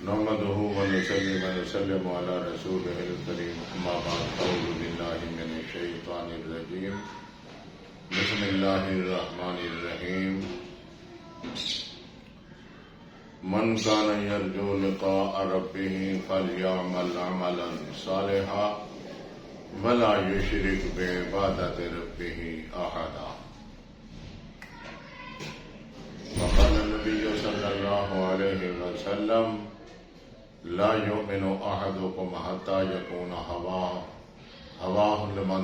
نحمده ونصلي ونسلم على رسوله الكريم أما بعد أعوذ بالله من الشيطان الرجيم بسم الله الرحمن الرحيم من كان يرجو لقاء ربه فليعمل عملا صالحا ولا يشرك بعبادة ربه أحدا وقال النبي صلى الله عليه وسلم لا يؤمن أحدكم حتى يكون هواه لمن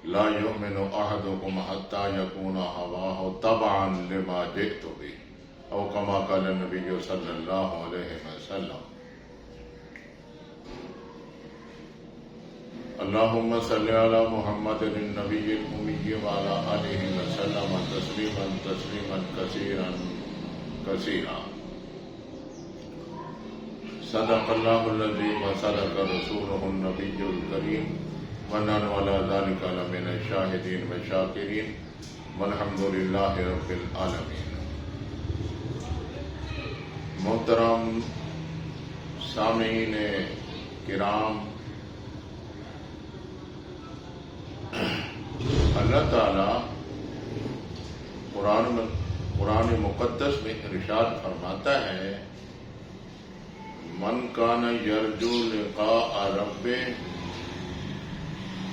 لا يؤمن أحدكم حتى يكون هواه تبعا لما جئت به أو كما قال النبي صلى الله عليه وسلم اللهم صل على محمد النبي الأمي وعلى آله وسلم تسليما كثيرا كثيرا صدق الله الذي وصدق رسوله النبي الكريم ونحن على ذلك لمن الشاهدين والشاكرين والحمد لله رب العالمين. محترم سامعین کرام، اللہ تعالی قرآن مقدس میں ارشاد فرماتا ہے من کان یرجو لقاء ربہ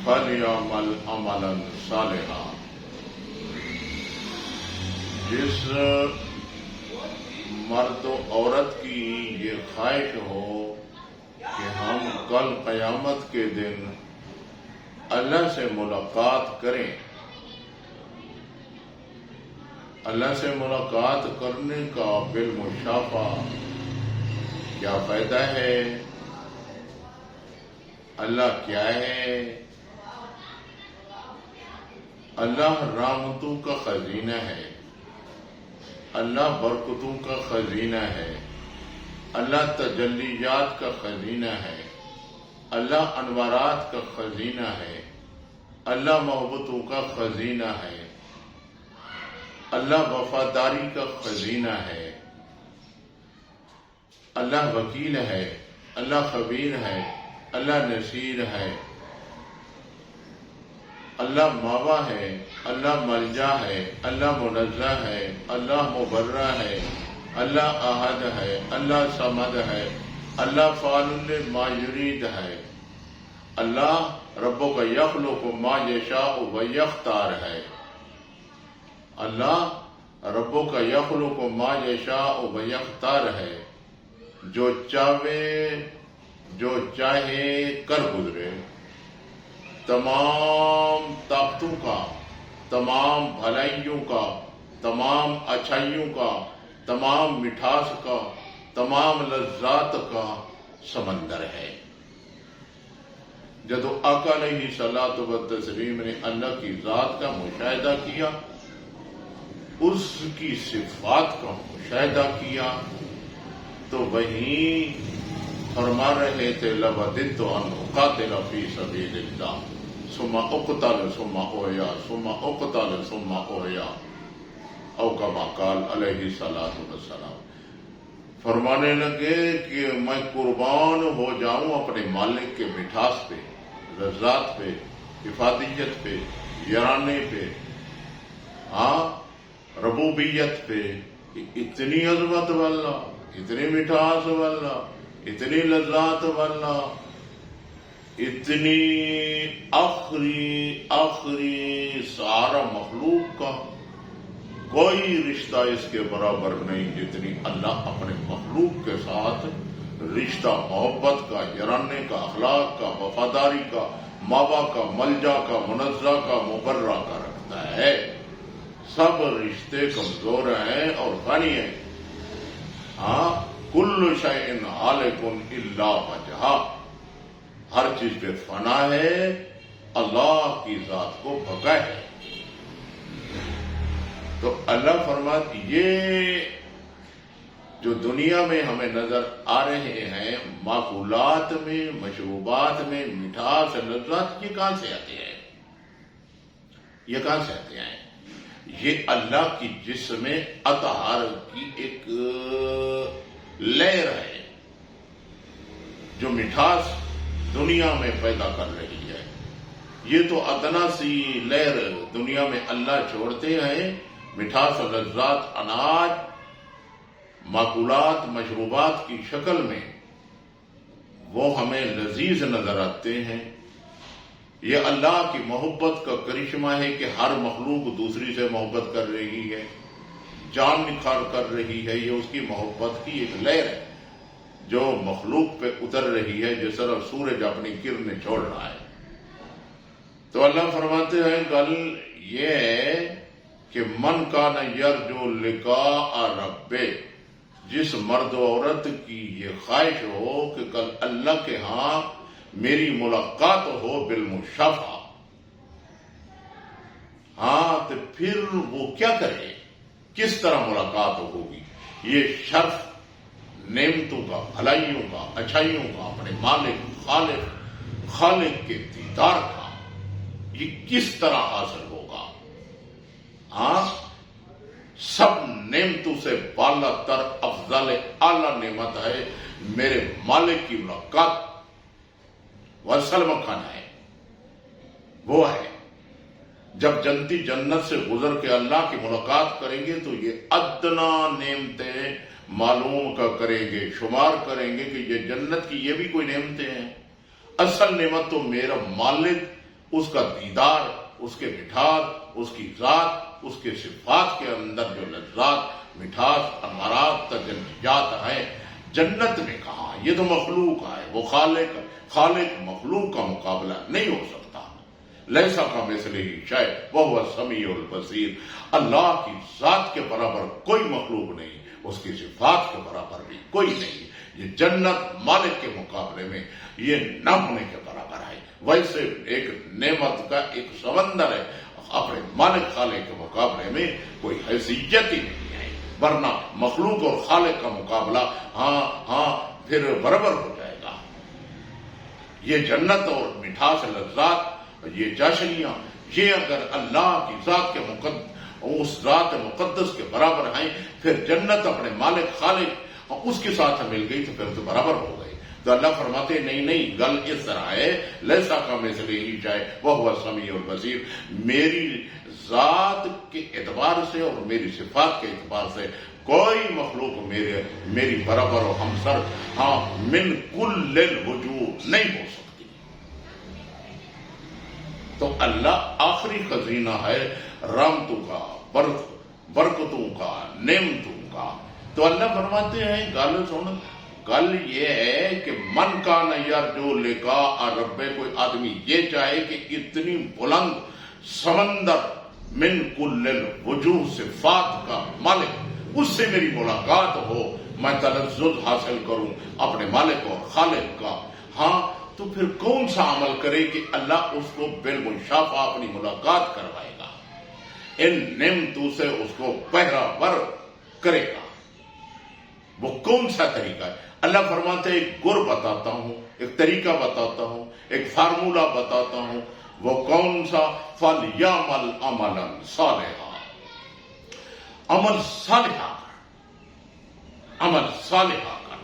فلیعمل عملا صالحا. جس مرد و عورت کی یہ خواہش ہو کہ ہم کل قیامت کے دن اللہ سے ملاقات کریں، اللہ سے ملاقات کرنے کا بالمشافہ کیا فائدہ ہے، اللہ کیا ہے؟ اللہ رحمتوں کا خزینہ ہے، اللہ برکتوں کا خزینہ ہے، اللہ تجلیات کا خزینہ ہے، اللہ انوارات کا خزینہ ہے، اللہ محبتوں کا خزینہ ہے، اللہ وفاداری کا خزینہ ہے، اللہ وکیل ہے، اللہ خبیر ہے، اللہ نصیر ہے، اللہ ماوا ہے، اللہ ملجا ہے، اللہ منزہ ہے، اللہ مبرہ ہے، اللہ احد ہے، اللہ صمد ہے، اللہ فاعل لما یرید ہے، اللہ ربک یخلق ما یشاء و یختار ہے، اللہ ربک یخلق ما یشاء و یختار ہے، جو چاہے کر گزرے، تمام طاقتوں کا، تمام بھلائیوں کا، تمام اچھائیوں کا، تمام مٹھاس کا، تمام لذات کا سمندر ہے. جب آقا علیہ الصلوۃ والتسلیم نے اللہ کی ذات کا مشاہدہ کیا، اس کی صفات کا مشاہدہ کیا، تو وہیں فرما رہے تھے لَوَدِدتُ أَنْ أُقَاتِلَ فِي سَبِيلِ اللَّهِ ثُمَّ أُقْتَلَ ثُمَّ أُحْيَا ثُمَّ أُقْتَلَ ثُمَّ أُحْيَا او کما قال علیہ الصلوۃ والسلام. فرمانے لگے کہ میں قربان ہو جاؤں اپنے مالک کے مٹھاس پہ، لذات پہ، افادیت پہ، یارانے پہ، ربوبیت پہ. اتنی عظمت والا، اتنی مٹھاس والا، اتنی لذات والا، اتنی آخری سارا مخلوق کا کوئی رشتہ اس کے برابر نہیں جتنی اللہ اپنے مخلوق کے ساتھ رشتہ محبت کا، یارانے کا، اخلاق کا، وفاداری کا، ماوا کا، ملجا کا، منزہ کا، مبرہ کا رکھتا ہے. سب رشتے کمزور ہیں اور فانی ہیں. کل شیء ہالک الا وجہہ، ہر چیز پہ فنا ہے، اللہ کی ذات کو بقا ہے. تو اللہ فرماتے یہ جو دنیا میں ہمیں نظر آ رہے ہیں معقولات میں، مشروبات میں، مٹھاس، لذات، یہ کہاں سے آتے ہیں؟ یہ کہاں سے آتے ہیں؟ یہ اللہ کی جسم اطہار کی ایک لہر ہے جو مٹھاس دنیا میں پیدا کر رہی ہے. یہ تو ادنا سی لہر دنیا میں اللہ چھوڑتے ہیں. مٹھاس و لذات اناج ماکولات مشروبات کی شکل میں وہ ہمیں لذیذ نظر آتے ہیں. یہ اللہ کی محبت کا کرشمہ ہے کہ ہر مخلوق دوسری سے محبت کر رہی ہے, جان نکھار کر رہی ہے. یہ اس کی محبت کی ایک لہر ہے جو مخلوق پہ اتر رہی ہے جس طرح سورج اپنی کرنیں چھوڑ رہا ہے. تو اللہ فرماتے ہیں گل یہ ہے کہ من کان یرجو لقاء ربہ, جس مرد و عورت کی یہ خواہش ہو کہ کل اللہ کے ہاں میری ملاقات ہو بالمشافہ, ہاں تو پھر وہ کیا کرے, کس طرح ملاقات ہوگی. یہ شرف نعمتوں کا, بھلائیوں کا, اچھائیوں کا, اپنے مالک خالق کے دیدار کا, یہ کس طرح حاصل ہوگا. ہاں سب نعمتوں سے بالا تر افضل اعلی نعمت ہے میرے مالک کی ملاقات. وصل مکان ہے, وہ ہے جب جنتی جنت سے گزر کے اللہ کی ملاقات کریں گے تو یہ ادنا نعمتیں معلوم کریں گے, شمار کریں گے کہ یہ جنت کی یہ بھی کوئی نعمتیں ہیں. اصل نعمت تو میرا مالک, اس کا دیدار, اس کے مٹھاس, اس کی ذات, اس کے صفات کے اندر جو لذات مٹھاس امارات تجلیات ہیں جنت میں کہاں. یہ تو مخلوق ہے, وہ خالق مخلوق کا مقابلہ نہیں ہو سکتا. لیسا کا مثلہ شیء وہو السمیع البصیر. اللہ کی ذات کے برابر کوئی مخلوق نہیں, اس کی صفات کے برابر بھی کوئی نہیں. یہ جنت مالک کے مقابلے میں یہ نہ ہونے کے برابر ہے. ویسے ایک نعمت کا ایک سمندر ہے, اپنے مالک خالق کے مقابلے میں کوئی حیثیت ہی نہیں ہے. ورنہ مخلوق اور خالق کا مقابلہ ہاں پھر برابر ہو جائے گا. یہ جنت اور مٹھاس لذات, یہ جاشنیاں, یہ اگر اللہ کی ذات کے اس ذات مقدس کے برابر ہیں, پھر جنت اپنے مالک خالق اس کے ساتھ مل گئی تو پھر تو برابر ہو گئی. تو اللہ فرماتے نہیں گل اس طرح ہے, لیسا کمثلہ شیء وہو السمیع البصیر. میری ذات کے اعتبار سے اور میری صفات کے اعتبار سے کوئی مخلوق میری برابر و ہمسر من کل الوجوہ نہیں ہو سکتی. تو اللہ آخری خزینہ ہے رحمتوں کا, برکتوں کا, نعمتوں کا. تو اللہ فرماتے ہیں گل سن, گل یہ ہے کہ من کان یرجو لقاء ربہ, کوئی آدمی یہ چاہے کہ اتنی بلند سمندر من کل الوجوہ صفات کا مالک, اس سے میری ملاقات ہو, میں تلذذ حاصل کروں اپنے مالک اور خالق کا. ہاں تو پھر کون سا عمل کرے کہ اللہ اس کو بالمشافہ اپنی ملاقات کروائے گا, ان نعمتوں سے اس کو پہرا ور کرے گا. وہ کون سا طریقہ ہے؟ اللہ فرماتے ہیں ایک گر بتاتا ہوں, ایک طریقہ بتاتا ہوں, ایک فارمولہ بتاتا ہوں. وہ کون سا؟ فَلْيَعْمَلْ عَمَلًا صَالِحًا, عمل صالحہ کر, عمل صالحہ کر.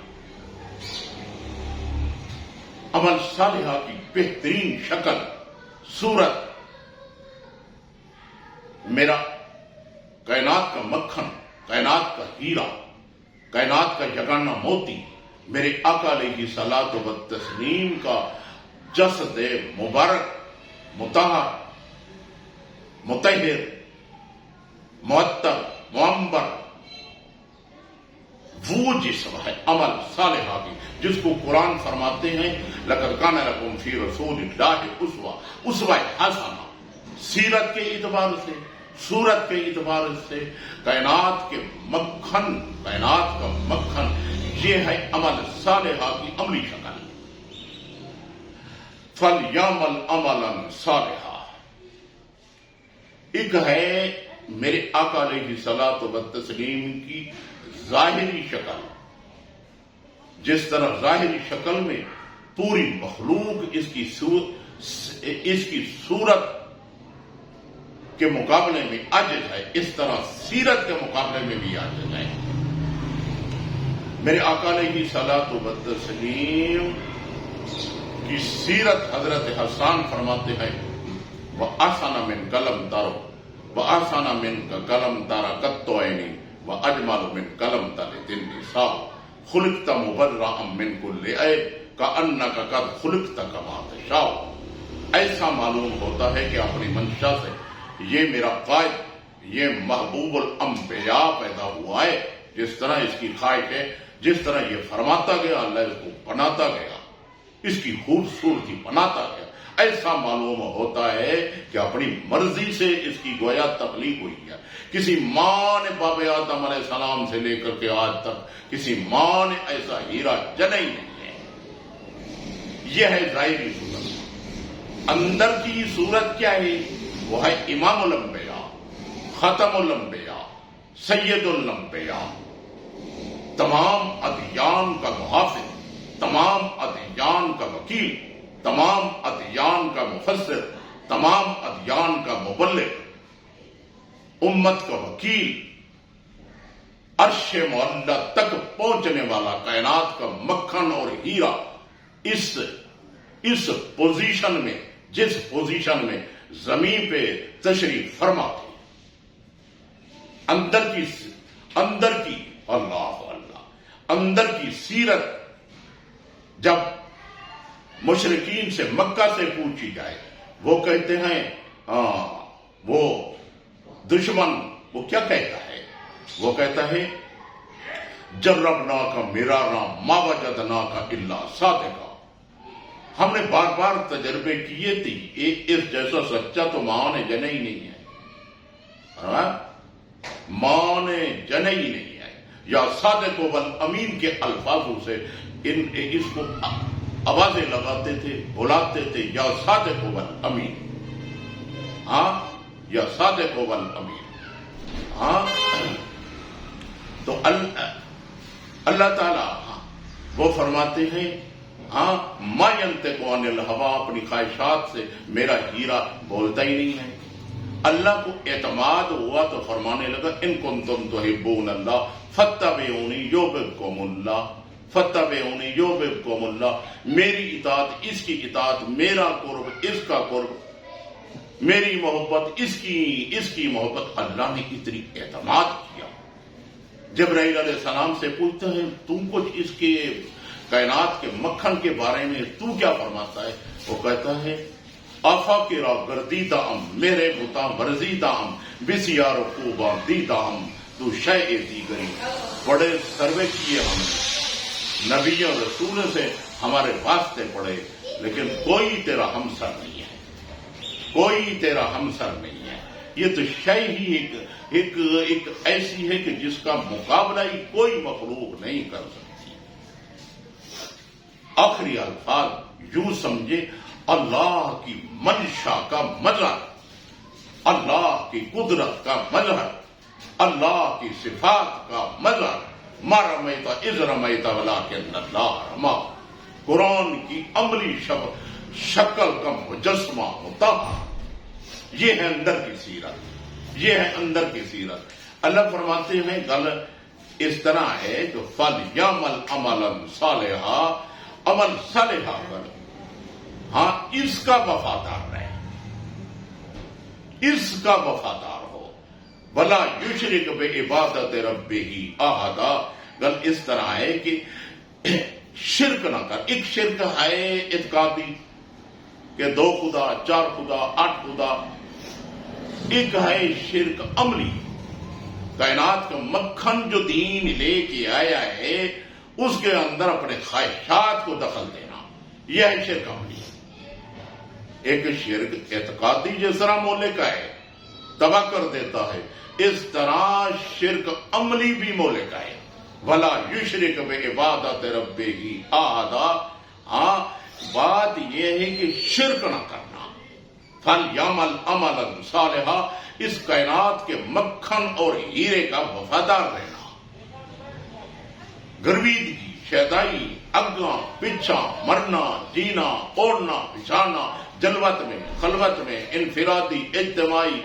عمل صالحہ کی بہترین شکل صورت, میرا کائنات کا مکھن, کائنات کا ہیرا, کائنات کا یگانہ موتی, میرے آقا علیہ صلاۃ و تسلیم کا جسد مبارک, مطہر, مطہر, معطر, معمبر, وہ جسم ہے عمل صالحہ کی, جس کو قرآن فرماتے ہیں لقد کان لکم فی رسول اللہ اسوہ حسنہ. سیرت کے اعتبار سے, صورت کے اعتبار سے کائنات کے مکھن, کائنات کا مکھن یہ ہے عمل صالحہ کی عملی شکل. فَلْيَعْمَلْ عَمَلًا صَالِحًا. ایک ہے میرے آقا علیہ صلاۃ و تسلیم کی ظاہری شکل, جس طرح ظاہری شکل میں پوری مخلوق اس کی صورت کے مقابلے میں عاجز ہے, اس طرح سیرت کے مقابلے میں بھی عاجز ہے. میرے آقا علیہ صلاۃ و تسلیم کی سیرت حضرت حسان فرماتے ہیں وَأَحْسَنَ مِنْ قَلَمْ تَرَوْا وَأَحْسَنَ مِنْكَ قَلَمْ تَرَى قَطُّ عَيْنِي وَأَجْمَلُ مِنْ قَلَمْ تَلِدِ النِّسَاءُ خُلِقْتَ مُبَرَّأً مِنْ كُلِّ عَيْبٍ كَأَنَّكَ قَدْ خُلِقْتَ كَمَا تَشَاءُ۔ ایسا معلوم ہوتا ہے کہ اپنی منشا سے یہ میرا قائد، یہ محبوب الانبیاء پیدا ہوا ہے، جس طرح اس کی خواہش ہے، جس طرح یہ فرماتا گیا اللہ اس کو بناتا گیا، اس کی خوبصورتی بناتا گیا۔ ایسا معلوم ہوتا ہے کہ اپنی مرضی سے اس کی گویا تخلیق ہوئی ہے۔ کسی ماں نے باب آدم علیہ السلام سے لے کر کے آج تک کسی ماں نے ایسا ہیرا جنا ہی نہیں ہے۔ یہ ہے ظاہری صورت۔ اندر کی صورت کیا ہے؟ وہ ہے امام الانبیاء، ختم الانبیاء، سید الانبیاء، تمام ادیان کا محافظ، تمام ادیان کا وکیل، تمام ادیان کا مفسر، تمام ادیان کا مبلغ، امت کا وکیل، عرش معلی تک پہنچنے والا، کائنات کا مکھن اور ہیرا، اس پوزیشن میں، جس پوزیشن میں زمین پہ تشریف فرما تھی، اندر کی اللہ اندر کی سیرت جب مشرکین سے مکہ سے پوچھی جائے، وہ کہتے ہیں وہ دشمن وہ کیا کہتا ہے؟ وہ کہتا ہے جربناک مرارا ما وجدناک الا صادقا، ہم نے بار بار تجربے کیے تھے، اس جیسا سچا تو ماں نے جنا ہی نہیں ہے، ماں نے جنا ہی نہیں ہے۔ یا صادق والامین کے الفاظوں سے اس کو آوازیں لگاتے تھے، بلاتے تھے، یا صادق والامین، یا صادق والامین۔ تو اللہ تعالیٰ وہ فرماتے ہیں ما ینطق عن الہوا، اپنی خواہشات سے میرا ہیرا بولتا ہی نہیں ہے۔ اللہ کو اعتماد ہوا تو فرمانے لگا ان کنتم تحبون اللہ فاتبعونی یحببکم اللہ، فاتبعونی یحببکم اللہ، میری اطاعت، اس کی اطاعت، میرا قرب، اس کا قرب، میری محبت، اس کی محبت۔ اللہ نے اتنی اعتماد کیا۔ جبرائیل علیہ السلام سے پوچھتے ہیں تم کچھ اس کے کائنات کے مکھن کے بارے میں تو کیا فرماتا ہے؟ وہ کہتا ہے آفا کے را گردیدہ ام، میرے بتا ورزیدہ ام، بسیار خوباں دیدہ ام، تو شیء دیگری۔ بڑے سروے کیے ہم نے، نبیوں رسول سے ہمارے واسطے پڑے، لیکن کوئی تیرا ہمسر نہیں ہے، کوئی تیرا ہمسر نہیں ہے۔ یہ تو شیء ہی ایک ایسی ہے کہ جس کا مقابلہ ہی کوئی مخلوق نہیں کر سکتی۔ آخری الفاظ یوں سمجھے، اللہ کی منشا کا مظہر، اللہ کی قدرت کا مظہر، اللہ کی صفات کا مظہر۔ ما رمیت اذ رمیت ولکن اللہ رمی، قرآن کی عملی شکل کا مجسمہ مطابق۔ یہ ہے اندر کی سیرت، یہ ہے اندر کی سیرت۔ اللہ فرماتے ہیں گل اس طرح ہے کہ فَلْيَعْمَلْ عَمَلًا صَالِحًا، عمل صالحہ کر، اس کا وفادار رہے، اس کا وفادار ہو۔ وَلَا يُشْرِكْ بِعِبَادَةِ رَبِّهِ أَحَدًا، گل اس طرح ہے کہ شرک نہ کر۔ ایک شرک ہے اعتقادی کہ 2 خدا، 4 خدا، 8 خدا، ایک ہے شرک عملی، کائنات کا مکھن جو دین لے کے آیا ہے اس کے اندر اپنے خواہشات کو دخل دینا، یہ ہے شرک عملی۔ ایک شرک اعتقادی جس طرح مولے کا ہے تباہ کر دیتا ہے، اس طرح شرک عملی بھی مولے کا ہے۔ وَلَا يُشْرِكْ بِعِبَادَةِ رَبِّهِ أَحَدًا، بات یہ ہے کہ شرک نہ کرنا۔ فَلْيَعْمَلْ عَمَلًا صَالِحًا، اس کائنات کے مکھن اور ہیرے کا وفادار رہنا۔ گرویدگی، شیدائی، اگاں پیچھا، مرنا، جینا، اوڑھنا، بچھانا، جلوت میں، خلوت میں، انفرادی، اجتماعی،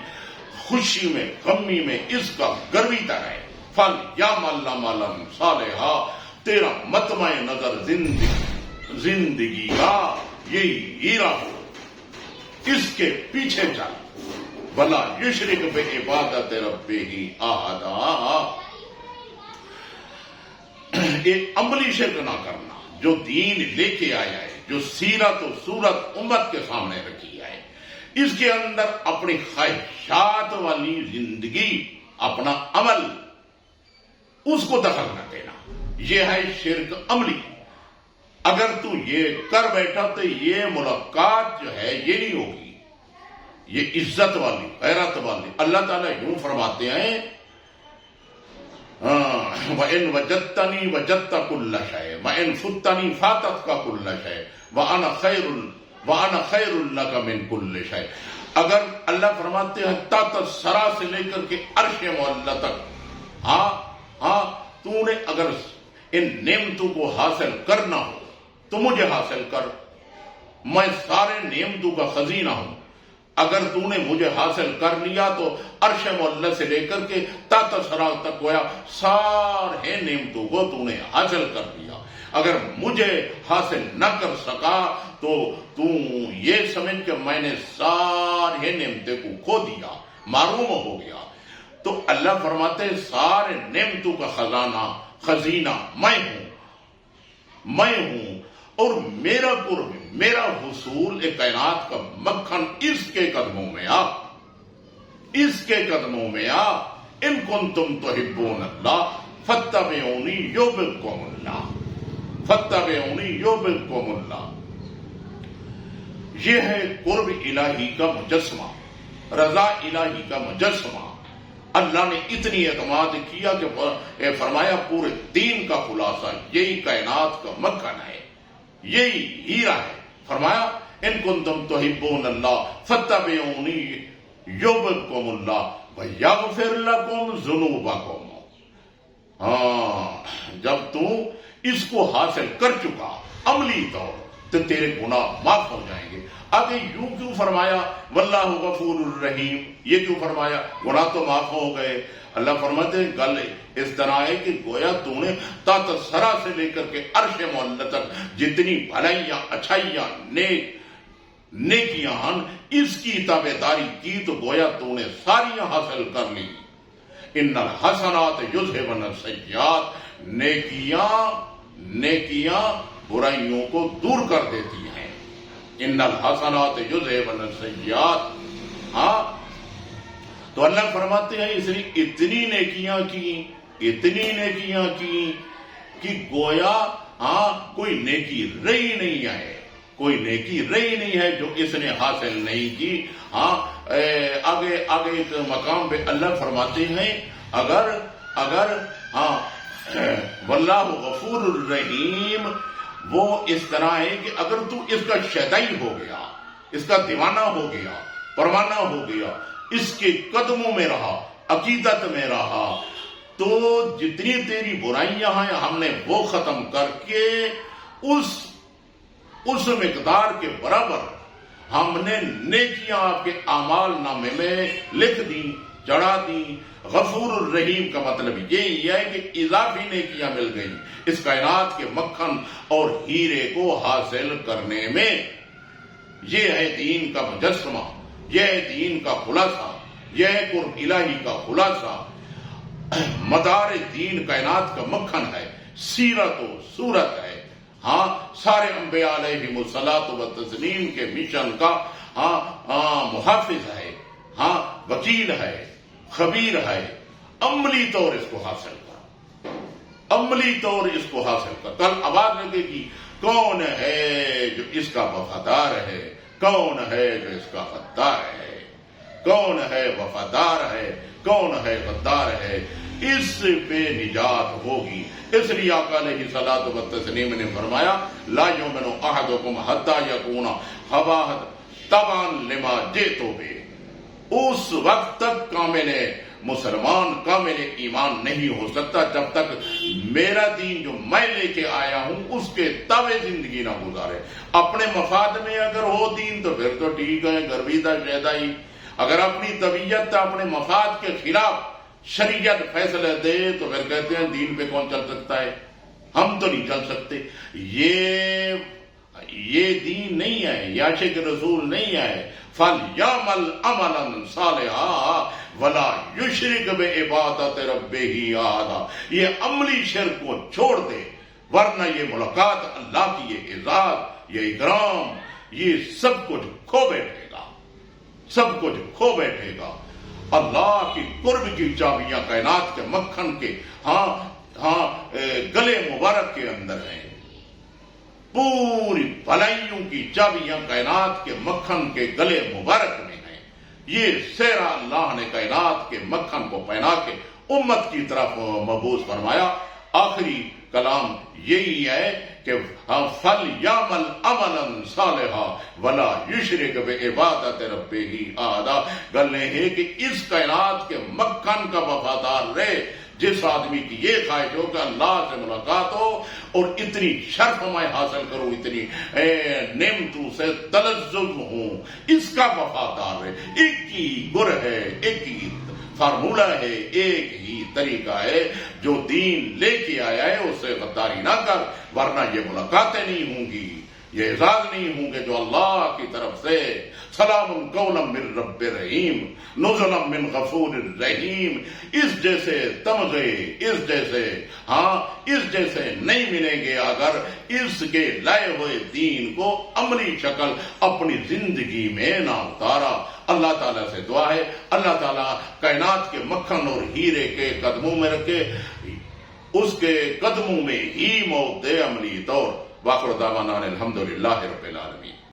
خوشی میں، غمی میں، اس کا گرویدہ ہے۔ فَلْيَعْمَلْ عَمَلًا صَالِحًا، تیرا مطمع نظر زندگی کا یہی ہیرا ہو، اس کے پیچھے چل، بلا یشرک بعبادت ربہ احدا، ایک عملی شرک نہ کرنا، جو دین لے کے آیا ہے، جو سیرت و صورت امت کے سامنے رکھی ہے، اس کے اندر اپنی خواہشات والی زندگی، اپنا عمل، اس کو دخل نہ دینا، یہ ہے شرک عملی۔ اگر تو یہ کر بیٹھا تو یہ ملاقات جو ہے یہ نہیں ہوگی، یہ عزت والی، غیرت والی۔ اللہ تعالیٰ یوں فرماتے ہیں وَإِن وَجَدْتَنِي وَجَدْتَ كُلَّ شَيْءٍ وَإِن فُتَّنِي فَاتَتْكَ كُلَّ شَيْءٍ وَأَنَا خَيْرٌ لَكَ مِن كُلِّ شَيْءٍ۔ اگر اللہ فرماتے ہیں تا سرا سے لے کر کے عرش معلی تک، تو نے اگر ان نعمتوں کو حاصل کرنا ہو تو مجھے حاصل کر، میں سارے نعمتوں کا خزینہ ہوں۔ اگر تو نے مجھے حاصل کر لیا تو عرش معلی سے لے کر کے تا سرا تک گویا سارے نعمتوں کو تو نے حاصل کر لیا۔ اگر مجھے حاصل نہ کر سکا تو تو یہ سمجھ کہ میں نے سارے نعمتیں کو کھو دیا، معروم ہو گیا۔ تو اللہ فرماتے ہیں سارے نعمتوں کا خزینہ میں ہوں، اور میرا قرب، میرا حصول ایک کائنات کا مکھن اس کے قدموں میں آ، اس کے قدموں میں آ۔ ان کنتم تحبون اللہ فاتبعونی یحببکم اللہ، فاتبعونی یحببکم اللہ۔ یہ ہے قرب الہی کا مجسمہ، رضا الہی کا مجسمہ۔ اللہ نے اتنی اعتماد کیا کہ فرمایا پورے دین کا خلاصہ یہی کائنات کا مکھن ہے، یہی ہیرا ہے۔ فرمایا ان کنتم تحبون اللہ فاتبعونی یحببکم اللہ ویغفر لکم ذنوبکم۔ جب تو اس کو حاصل کر چکا عملی طور تو تیرے گناہ معاف ہو جائیں گے۔ آگے یوں کیوں فرمایا واللہ غفور الرحیم، یہ کیوں فرمایا؟ گناہ تو معاف ہو گئے۔ اللہ فرماتے ہیں گل اس طرح ہے کہ گویا تو نے تا سرا سے لے کر کے عرش معلی تک جتنی بھلائیاں، اچھائیاں، نیکیاں ہیں، اس کی تابعداری کی تو گویا تو نے ساریاں حاصل کر لی۔ ان الحسنات یذھبن السیئات، نیکیاں برائیوں کو دور کر دیتی ہیں۔ ان الحسنات یذھبن السیئات، تو اللہ فرماتے ہیں اس نے اتنی نیکیاں کی کہ گویا کوئی نیکی رہی نہیں ہے، کوئی نیکی رہی نہیں ہے جو اس نے حاصل نہیں کی۔ آگے ایک مقام پہ اللہ فرماتے ہیں اگر واللہ غفور الرحیم، وہ اس طرح ہے کہ اگر تو اس کا شیدائی ہو گیا، اس کا دیوانہ ہو گیا، پروانہ ہو گیا، اس کے قدموں میں رہا، عقیدت میں رہا، تو جتنی تیری برائیاں ہیں ہم نے وہ ختم کر کے اس مقدار کے برابر ہم نے نیکیاں آپ کے اعمال نامے میں لکھ دی، چڑھا دی۔ غفور الرحیم کا مطلب یہی ہے کہ اضافی نیکیاں مل گئی اس کائنات کے مکھن اور ہیرے کو حاصل کرنے میں۔ یہ ہے دین کا مجسمہ، یہ ہے دین کا خلاصہ، یہ ہے قرب الہی کا خلاصہ۔ مدار دین کائنات کا مکھن ہے، سیرت و صورت ہے۔ سارے انبیاء علیہم الصلاۃ والتسلیم کے مشن کا محافظ ہے، وکیل ہے، خبیر ہے۔ عملی طور اس کو حاصل کر، عملی طور اس کو حاصل کر۔ کل آواز لگے گی کون ہے جو اس کا وفادار ہے، کون ہے جو اس کا غدار ہے، کون ہے وفادار ہے، کون ہے غدار ہے، اس پہ نجات ہوگی۔ اس لیے آقا علیہ الصلوۃ والتسلیم نے فرمایا لا یؤمن احدکم حتی یکون ہواہ تبعا لما جئت بہ۔ اس وقت تک کامل مسلمان، کامل ایمان نہیں ہو سکتا جب تک میرا دین جو میں لے کے آیا ہوں اس کے تابع زندگی نہ گزارے۔ اپنے مفاد میں اگر ہو دین تو پھر تو ٹھیک ہے، گرویدہ شیدائی۔ اگر اپنی طبیعت اپنے مفاد کے خلاف شریعت فیصلہ دے تو پھر کہتے ہیں دین پہ کون چل سکتا ہے۔ ہم تو نہیں چل سکتے. یہ دین نہیں ہے، یہ عاشق رسول نہیں ہے. فَلْيَعْمَلْ عَمَلًا صَالِحًا وَلَا يُشْرِكْ بِعِبَادَةِ رَبِّهِ أَحَدًا. یہ عملی شرک کو چھوڑ دے، ورنہ یہ ملاقات اللہ کی، یہ اعزاز، یہ اکرام، یہ سب کچھ کھو بیٹھے گا، سب کچھ کھو بیٹھے گا. اللہ کی قرب کی چابیاں کائنات کے مکھن کے گلے مبارک کے اندر ہیں. پوری بھلائیوں کی چابیاں کائنات کے مکھن کے گلے مبارک میں ہیں. یہ سیرا اللہ نے کائنات کے مکھن کو پہنا کے امت کی طرف مبعوث فرمایا. آخری کلام یہی ہے کہ فَلْيَعْمَلْ عَمَلًا صَالِحًا وَلَا يُشْرِكْ بِعِبَادَةِ رَبِّهِ أَحَدًا. گل یہ ہے کہ اس کائنات کے مکھن کا وفادار رہے. جس آدمی کی یہ خواہش ہو کہ اللہ سے ملاقات ہو اور اتنی شرف میں حاصل کروں، اتنی نعمتوں سے تلذذ ہوں، اس کا وفادار ہے. ایک ہی گر ہے، ایک ہی فارمولہ ہے، ایک ہی طریقہ ہے. جو دین لے کے آیا ہے اس سے غداری نہ کر، ورنہ یہ ملاقاتیں نہیں ہوں گی، یہ اعزاز نہیں ہوں گے جو اللہ کی طرف سے. سلام قولا من رب رحیم نزلا من غفور رحیم. اس جیسے تمغے، اس جیسے نہیں ملیں گے اگر اس کے لائے ہوئے دین کو عملی شکل اپنی زندگی میں نہ اتارا. اللہ تعالیٰ سے دعا ہے اللہ تعالیٰ کائنات کے مکھن اور ہیرے کے قدموں میں رکھے، اس کے قدموں میں ہی موت دے عملی طور. واخر دعوانا الحمدللہ رب العالمین.